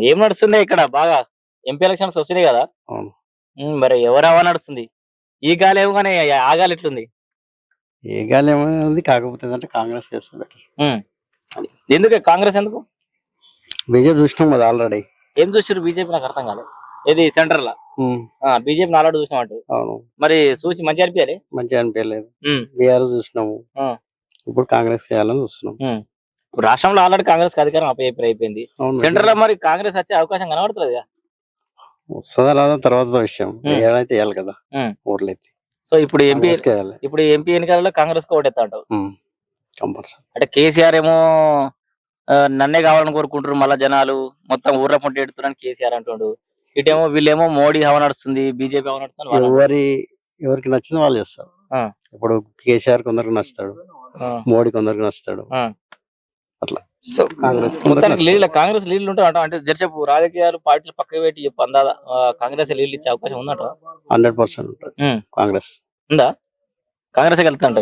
ఏం నడుస్తుంది ఇక్కడ బాగా? ఎంపీ ఎలక్షన్స్ వచ్చినాయి కదా! అవును. మరి ఎవరు హవా నడుస్తుంది? ఈ గాలి ఏమో గాని ఆ గాలి ఎట్లుంది? ఏ గాలి ఏమైంది కాకపోతే ఏంటంటే కాంగ్రెస్ చేస్తే బెటర్. హ్మ్. ఎందుకు కాంగ్రెస్ ఎందుకు? బీజేపీ చూసినాం కదా ఆల్రెడీ. ఏం చూసిర్రు బీజేపీ నాకు అర్థం కాలే. ఏది సెంట్రల్‌ల? ఉమ్, బీజేపీని ఆల్రెడీ చూసినామంటావు. అవును. మరి చూసి మంచిగా అనిపియలే? మంచిగా అనిపించలేదు. హ్మ్. బీఆర్ఎస్ చూసినాము. ఆ! ఇప్పుడు కాంగ్రెస్ చేయాలని చూస్తున్నాం. హ్మ్. ఇప్పుడు రాష్ట్రంలో ఆల్రెడీ కాంగ్రెస్‌కి అధికారం అయిపోయింది. అవును. సెంట్రల్‌లో మరి కాంగ్రెస్ వచ్చే అవకాశం కనబడతలేదుగా? వస్తుందా రాదా తర్వాత విషయం. ఏదైతే వేయాలి కదా హ్మ్. ఓట్లయితే. సో ఇప్పుడు కాంగ్రెస్కే వేయాలి. ఎంపీ ఎన్నికలలో కాంగ్రెస్‌కి ఓటేస్తా అంటావు. కంపల్సరీ. అంటే కేసీఆర్ ఏమో నన్నే కావాలని కోరుకుంటారు మళ్ళా జనాలు మొత్తం ఊర్ల పుంటి ఎడుతున్నారని కేసీఆర్ అంటుండు. ఇటేమో వీళ్ళేమో మోడీ హవా నడుస్తుంది, బీజేపీ హవా నడుస్తుంది వాళ్ళు అంటారు. ఎవరికి నచ్చింది వాళ్ళు చేస్తారు. ఆ, ఇప్పుడు కేసీఆర్ కొందరికి నచ్చుతాడు, ఆ, మోడీ కొందరికి నచ్చుతాడు. ఆ. అట్లా సో కాంగ్రెస్ మొత్తానికి కాంగ్రెస్ లీడ్లు ఉంటాయి అంట. అంటే జరసేపు రాజకీయాలు పార్టీలు పక్కకు పెట్టి చెప్పు అందాదా కాంగ్రెస్ లీడ్లు ఇచ్చే అవకాశం ఉందంట. 100% ఉంటుంది కాంగ్రెస్. ఉందా? కాంగ్రెస్ వెళ్తాంట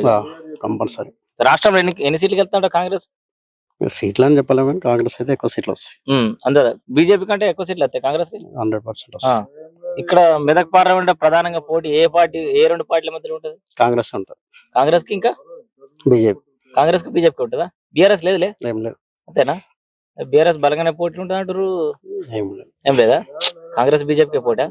కంపల్సరీ. రాష్ట్రంలో ఎన్ని సీట్లకి వెళ్తాంట కాంగ్రెస్? సీట్లు అని చెప్పలేము కానీ కాంగ్రెస్ అయితే ఎక్కువ సీట్లు వస్తాయి. అంతే బీజేపీ కంటే ఎక్కువ సీట్లు వస్తాయి కాంగ్రెస్ కి. 100% వస్తాయి. ఇక్కడ మెదక్ పార్లమెంట్ ప్రధానంగా పోటీ ఏ రెండు పార్టీల మధ్యలో ఉంటది? కాంగ్రెస్ ఉంటుంది. కాంగ్రెస్ కి ఇంకా బీజేపీ. కాంగ్రెస్ కి బీజేపీ ఉంటుందా? బీఆర్ఎస్ లేదులే. ఏం లేదు. అంతేనా? బీఆర్ఎస్ బలంగానే పోటీ ఉంటుంది అంటారు. ఏం లేదు. ఏం లేదా? కాంగ్రెస్ బీజేపీకి పోటా?